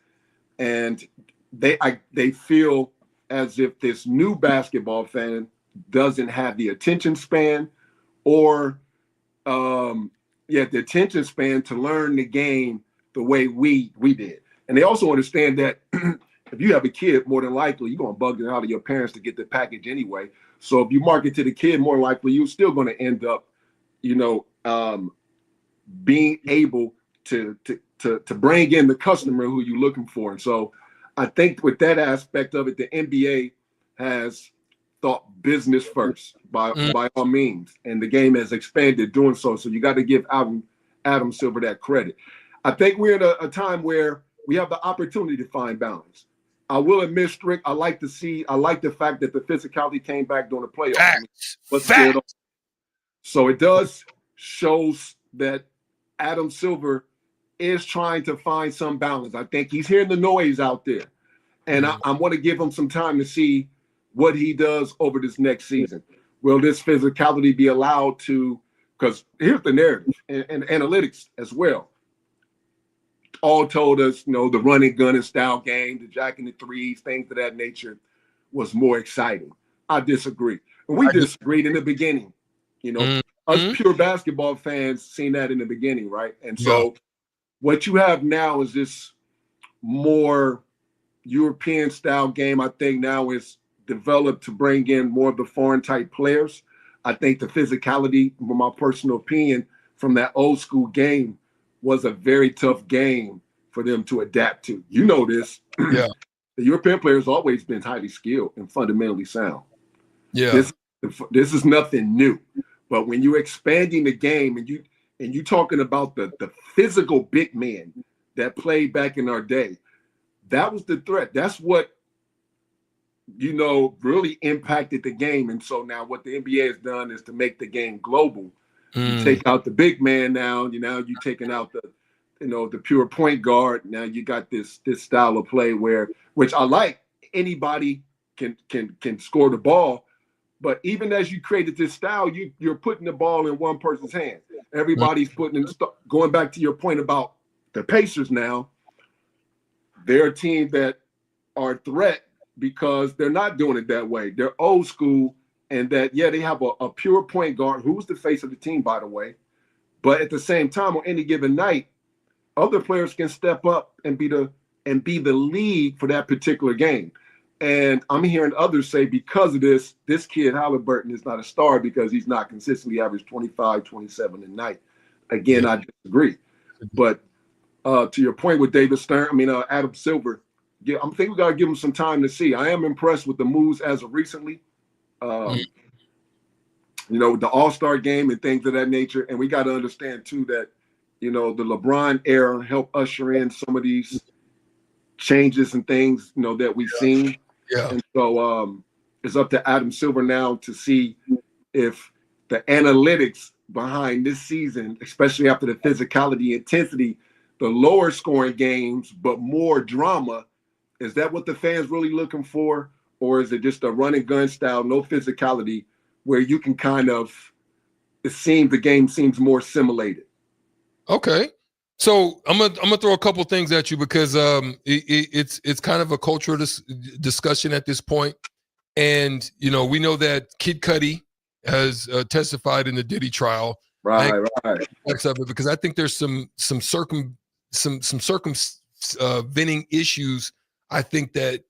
And they feel as if this new basketball fan doesn't have the attention span or the attention span to learn the game the way we did. And they also understand that if you have a kid, more than likely you're going to bug it out of your parents to get the package anyway. So if you market to the kid, more likely you're still going to end up, being able to bring in the customer who you're looking for. And so I think with that aspect of it, the NBA has thought business first by all means, and the game has expanded doing so. So you got to give Adam Silver that credit. I think we're in a time where we have the opportunity to find balance. I will admit, Strick, I like the fact that the physicality came back during the playoffs. So it does shows that Adam Silver is trying to find some balance. I think he's hearing the noise out there. And I want to give him some time to see what he does over this next season. Will this physicality be allowed to, because here's the narrative and analytics as well. All told us, the running gun and style game, the jacking the threes, things of that nature was more exciting. I disagree. And we disagreed in the beginning. Us pure basketball fans seen that in the beginning, right? And so what you have now is this more European style game, I think now is developed to bring in more of the foreign type players. I think the physicality, from my personal opinion, from that old school game was a very tough game for them to adapt to. You know this. Yeah. The European players always been highly skilled and fundamentally sound. Yeah. This is nothing new. But when you're expanding the game and you talking about the physical big men that played back in our day, that was the threat. That's what, really impacted the game. And so now what the NBA has done is to make the game global. You take out the big man now, you're taking out the pure point guard. Now you got this style of play which I like. Anybody can score the ball, but even as you created this style, you're putting the ball in one person's hands. Everybody's going back to your point about the Pacers now. They're a team that are a threat because they're not doing it that way. They're old school, and that, they have a pure point guard who's the face of the team, by the way. But at the same time, on any given night, other players can step up and be the lead for that particular game. And I'm hearing others say because of this kid Haliburton is not a star because he's not consistently averaged 25, 27 a night. Again, I disagree. But to your point with Adam Silver, I think we got to give him some time to see. I am impressed with the moves as of recently. The All-Star game and things of that nature. And we got to understand, too, that, the LeBron era helped usher in some of these changes and things, that we've seen. Yeah. And so it's up to Adam Silver now to see if the analytics behind this season, especially after the physicality, intensity, the lower scoring games, but more drama, is that what the fans really looking for? Or is it just a run and gun style, no physicality, where you can the game seems more simulated? Okay. So I'm gonna throw a couple things at you because it's kind of a cultural discussion at this point, and we know that Kid Cudi has testified in the Diddy trial, right? Because I think there's some circumventing issues I think that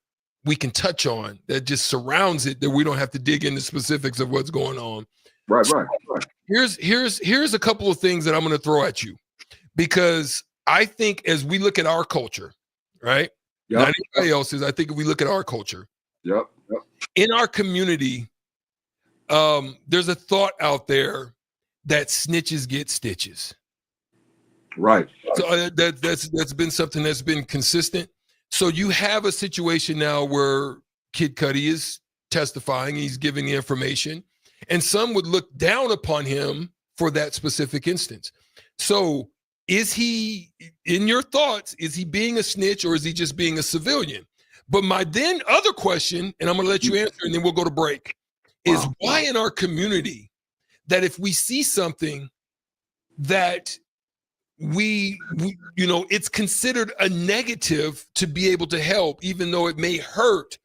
we can touch on that just surrounds it, that we don't have to dig into specifics of what's going on. Right. Here's a couple of things that I'm going to throw at you. Because I think as we look at our culture, right? Yep. Not anybody else's. I think if we look at our culture, yep. In our community, there's a thought out there that snitches get stitches. Right. So that's been something that's been consistent. So you have a situation now where Kid Cudi is testifying, he's giving the information, and some would look down upon him for that specific instance. So is he, in your thoughts, is he being a snitch or is he just being a civilian? But my then other question, and I'm going to let you answer and then we'll go to break, is why in our community that if we see something that we it's considered a negative to be able to help, even though it may hurt,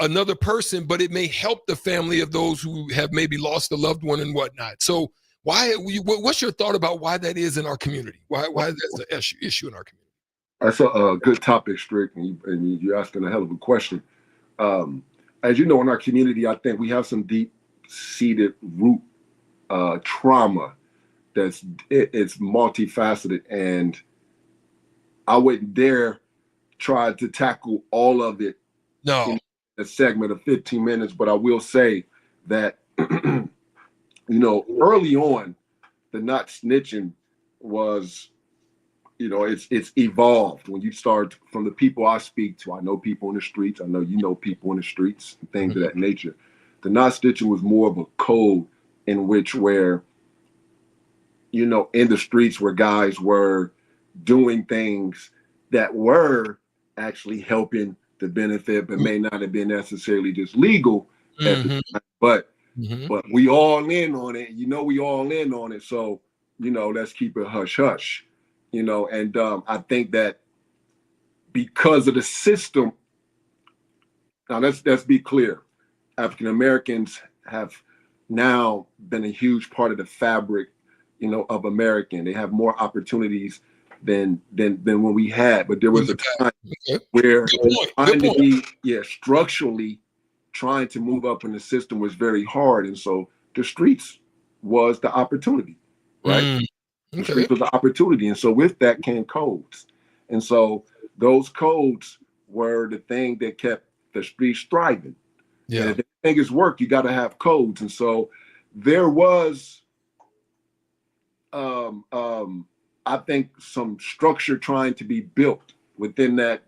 another person, but it may help the family of those who have maybe lost a loved one and whatnot. So what's your thought about why that is in our community? Why that's an issue in our community? That's a good topic, Strick, and you're asking a hell of a question. As you know, in our community, I think we have some deep-seated root trauma it's multifaceted, and I wouldn't dare try to tackle all of it in a segment of 15 minutes, but I will say that early on, the not snitching was, it's evolved. When you start from the people I speak to, I know people in the streets, I know people in the streets, things of that nature. The not snitching was more of a code in where, in the streets where guys were doing things that were actually helping the benefit, but may not have been necessarily just legal at the time. But we all in on it. We all in on it. So, let's keep it hush hush. And I think that because of the system, now let's be clear, African Americans have now been a huge part of the fabric, of American. They have more opportunities than when we had. But there was a time where structurally trying to move up in the system was very hard, and so the streets was the opportunity, right? The streets was the opportunity, and so with that came codes, and so those codes were the thing that kept the streets thriving. And if anything is work, you got to have codes, and so there was, I think, some structure trying to be built within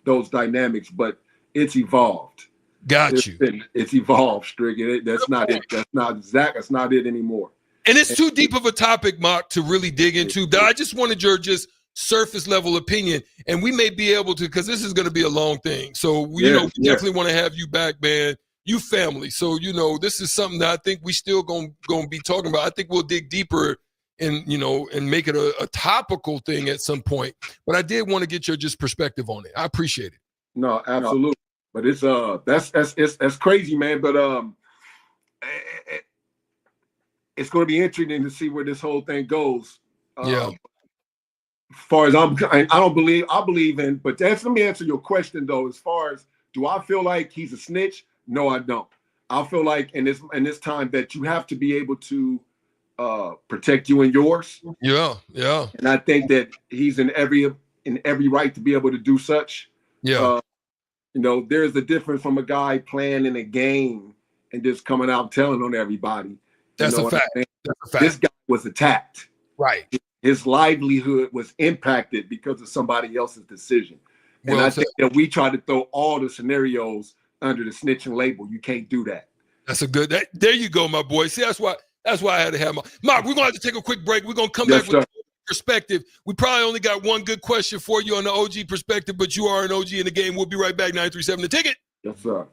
those dynamics, but it's evolved. It's evolved, Strick. That's not it. That's not it anymore. And it's too deep of a topic, Mark, to really dig into. But I just wanted your surface level opinion, and we may be able to, because this is going to be a long thing. So we definitely want to have you back, man. You family. So this is something that I think we still gonna be talking about. I think we'll dig deeper and make it a topical thing at some point. But I did want to get your perspective on it. I appreciate it. No, absolutely. But it's that's crazy, man. But it's going to be interesting to see where this whole thing goes. As far as I believe in. But let me answer your question though. As far as, do I feel like he's a snitch? No, I don't. I feel like in this time that you have to be able to protect you and yours. Yeah. And I think that he's in every right to be able to do such. There's a difference from a guy playing in a game and just coming out telling on everybody. That's a fact. This guy was attacked. Right. His livelihood was impacted because of somebody else's decision. And I think that we try to throw all the scenarios under the snitching label. You can't do that. That's a good. There you go, my boy. See, that's why I had to have Mark. We're gonna have to take a quick break. We're gonna come back with perspective. We probably only got one good question for you on the OG perspective, but you are an OG in the game. We'll be right back. 937 The Ticket. Yes, sir.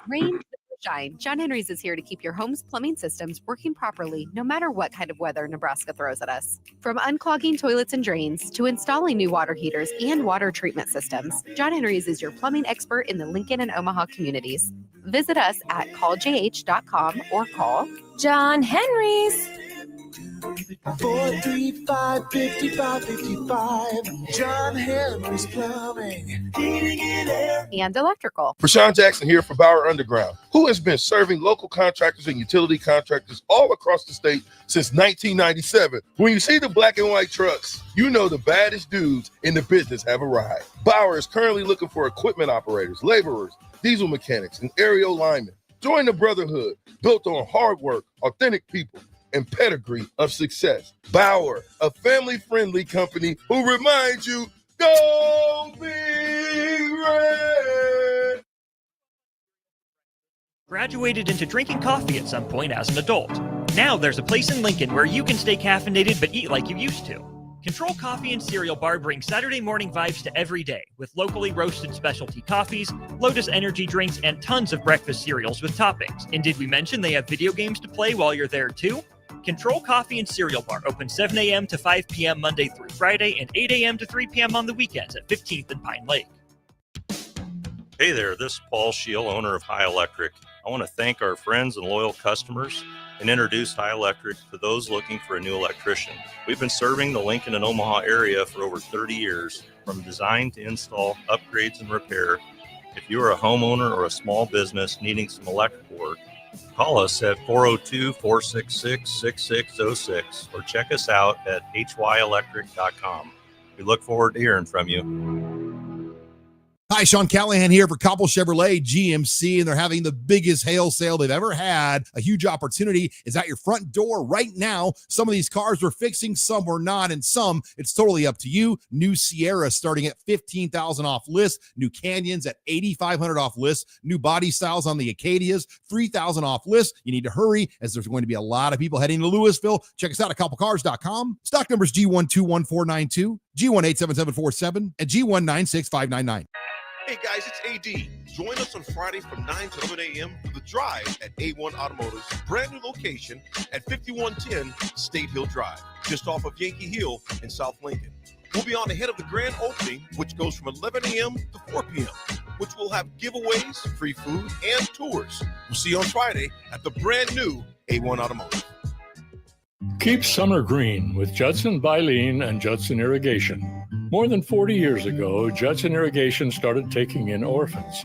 Rain or shine, John Henry's is here to keep your home's plumbing systems working properly, no matter what kind of weather Nebraska throws at us. From unclogging toilets and drains to installing new water heaters and water treatment systems, John Henry's is your plumbing expert in the Lincoln and Omaha communities. Visit us at calljh.com or call John Henry's. 435-5555. John Henry's Plumbing, Heating and Air, and Electrical. Rashawn Jackson here for Bauer Underground, who has been serving local contractors and utility contractors all across the state since 1997. When you see the black and white trucks, you know the baddest dudes in the business have arrived. Bauer is currently looking for equipment operators, laborers, diesel mechanics, and aerial linemen. Join the brotherhood built on hard work, authentic people, and pedigree of success. Bauer, a family-friendly company who reminds you, go Big Red! Graduated into drinking coffee at some point as an adult. Now there's a place in Lincoln where you can stay caffeinated but eat like you used to. Control Coffee and Cereal Bar brings Saturday morning vibes to every day with locally roasted specialty coffees, Lotus energy drinks, and tons of breakfast cereals with toppings. And did we mention they have video games to play while you're there too? Control Coffee and Cereal Bar open 7 a.m. to 5 p.m. Monday through Friday and 8 a.m. to 3 p.m. on the weekends at 15th and Pine Lake. Hey there, this is Paul Scheel, owner of High Electric. I want to thank our friends and loyal customers and introduce High Electric to those looking for a new electrician. We've been serving the Lincoln and Omaha area for over 30 years, from design to install, upgrades, and repair. If you are a homeowner or a small business needing some electrical work, call us at 402-466-6606 or check us out at hyelectric.com. We look forward to hearing from you. Hi, Sean Callahan here for Copple Chevrolet GMC, and they're having the biggest hail sale they've ever had. A huge opportunity is at your front door right now. Some of these cars we're fixing, some we're not, and some it's totally up to you. New Sierra starting at $15,000 off list. New Canyons at $8,500 off list. New body styles on the Acadias, $3,000 off list. You need to hurry as there's going to be a lot of people heading to Louisville. Check us out at copplecars.com. Stock numbers G121492, G187747, and G196599. Hey guys, it's AD. Join us on Friday from 9 to 11 a.m. for The Drive at A1 Automotive's brand new location at 5110 State Hill Drive, just off of Yankee Hill in South Lincoln. We'll be on ahead of the grand opening, which goes from 11 a.m. to 4 p.m., which will have giveaways, free food, and tours. We'll see you on Friday at the brand new A1 Automotive. Keep summer green with Judson Bylene and Judson Irrigation. More than 40 years ago, Judson Irrigation started taking in orphans.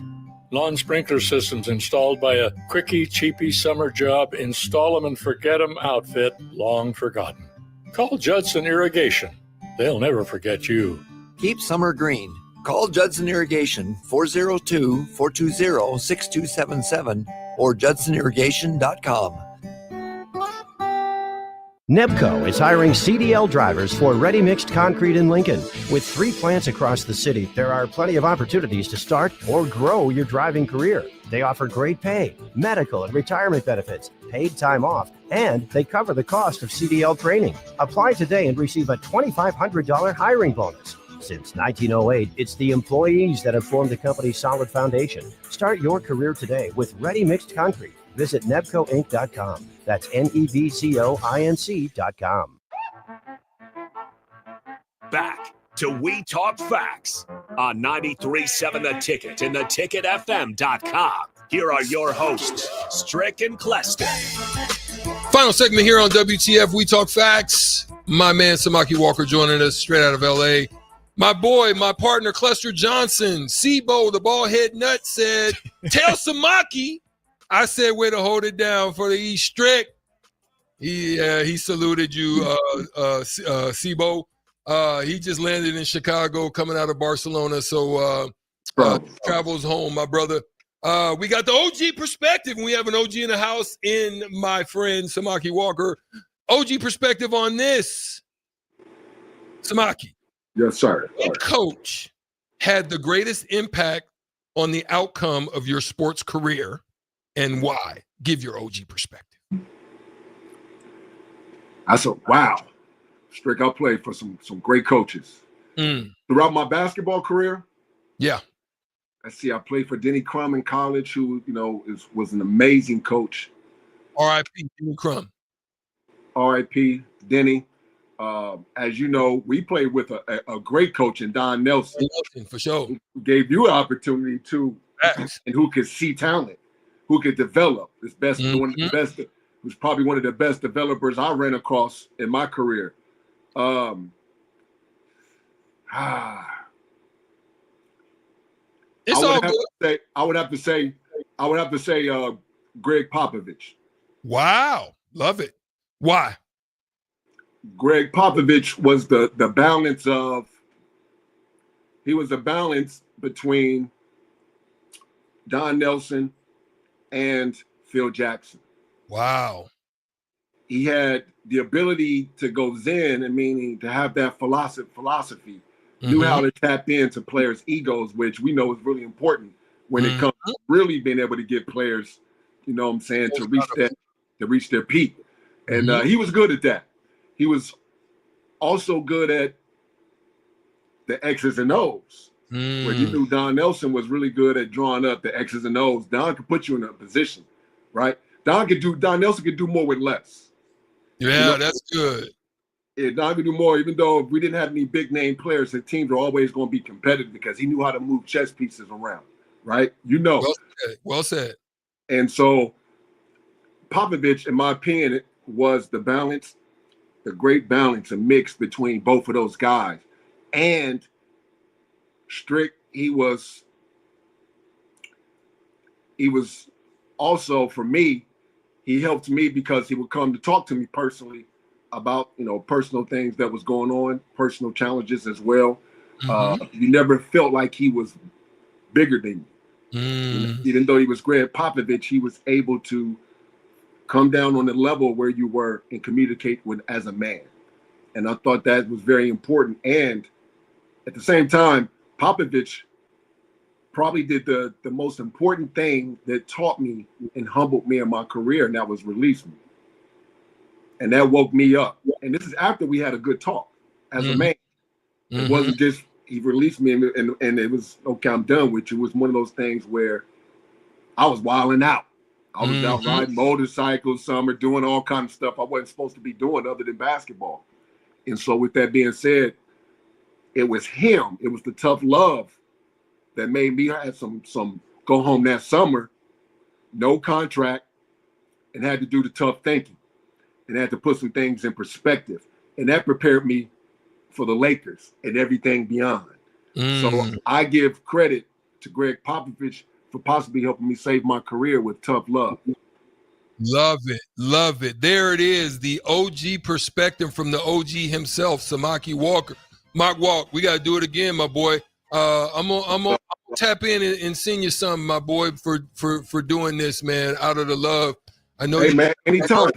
Lawn sprinkler systems installed by a quickie, cheapy summer job, install 'em and forget 'em outfit, long forgotten. Call Judson Irrigation. They'll never forget you. Keep summer green. Call Judson Irrigation 402-420-6277 or judsonirrigation.com. Nebco is hiring CDL drivers for ready-mixed concrete in Lincoln. With 3 plants across the city, there are plenty of opportunities to start or grow your driving career. They offer great pay, medical and retirement benefits, paid time off, and they cover the cost of CDL training. Apply today and receive a $2,500 hiring bonus. Since 1908, it's the employees that have formed the company's solid foundation. Start your career today with ready-mixed concrete. Visit nebcoinc.com. That's NEBCOINC.com. Back to We Talk Facts on 93.7 The Ticket and theticketfm.com. Here are your hosts, Strick and Clester. Final segment here on WTF, We Talk Facts. My man, Samaki Walker, joining us straight out of L.A. My boy, my partner, Clester Johnson, Sibo, the bald-head nut, said, tell Samaki. I said way to hold it down for the East Strick. He saluted you, Sibo. He just landed in Chicago, coming out of Barcelona, so travels home, my brother. We got the OG perspective. We have an OG in the house in my friend Samaki Walker. OG perspective on this. Samaki. Yes, sir. What coach had the greatest impact on the outcome of your sports career and why? Give your OG perspective. I said, wow. Strick, I played for some great coaches. Throughout my basketball career, yeah. I played for Denny Crum in college, who, was an amazing coach. R.I.P. Denny Crum. R.I.P. Denny. As you know, we played with a great coach in Don Nelson. For sure. Who gave you an opportunity to, and who could see talent, who could develop. One of the best, was probably one of the best developers I ran across in my career. I would have to say Greg Popovich. Wow. Love it. Why? Greg Popovich was the balance of, he was a balance between Don Nelson and Phil Jackson. Wow. He had the ability to go zen, and meaning to have that philosophy, knew how to tap into players' egos, which we know is really important when it comes to really being able to get players, to reach their peak. And he was good at that. He was also good at the X's and O's. Where you knew Don Nelson was really good at drawing up the X's and O's. Don could put you in a position, right? Don Nelson could do more with less. Yeah, that's good. Yeah, Don could do more, even though if we didn't have any big name players, the teams are always going to be competitive because he knew how to move chess pieces around, right? Well said. And so Popovich, in my opinion, was the balance, the great balance, a mix between both of those guys. And Strick, he was also, for me, he helped me because he would come to talk to me personally about, personal things that was going on, personal challenges as well. You never felt like he was bigger than you. Even though he was Greg Popovich, he was able to come down on the level where you were and communicate with as a man. And I thought that was very important. And at the same time, Popovich probably did the most important thing that taught me and humbled me in my career, and that was release me. And that woke me up. And this is after we had a good talk as a man. It wasn't just he released me and it was, okay, I'm done with you. It was one of those things where I was wilding out. I was out riding motorcycles, summer, doing all kinds of stuff I wasn't supposed to be doing other than basketball. And so with that being said, it was him. It was the tough love that made me have some go home that summer, no contract, and had to do the tough thinking and had to put some things in perspective. And that prepared me for the Lakers and everything beyond. So I give credit to Greg Popovich for possibly helping me save my career with tough love. Love it. Love it. There it is. The OG perspective from the OG himself, Samaki Walker. Mark Walk, we got to do it again, my boy. I'm gonna tap in and send you something, my boy, for doing this, man, out of the love. I know man, anytime.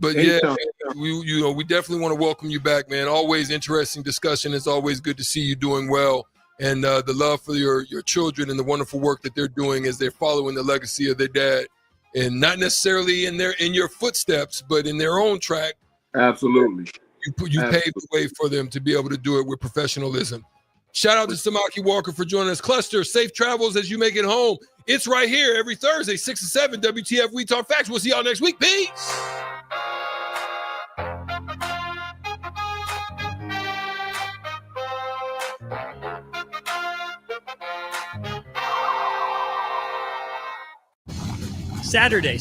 But anytime. We definitely want to welcome you back, man. Always interesting discussion. It's always good to see you doing well. And the love for your children and the wonderful work that they're doing as they're following the legacy of their dad. And not necessarily in your footsteps, but in their own track. Absolutely. You paved the way for them to be able to do it with professionalism. Shout out to Samaki Walker for joining us. Clester, safe travels as you make it home. It's right here every Thursday, 6 to 7, WTF We Talk Facts. We'll see y'all next week. Peace. Saturday.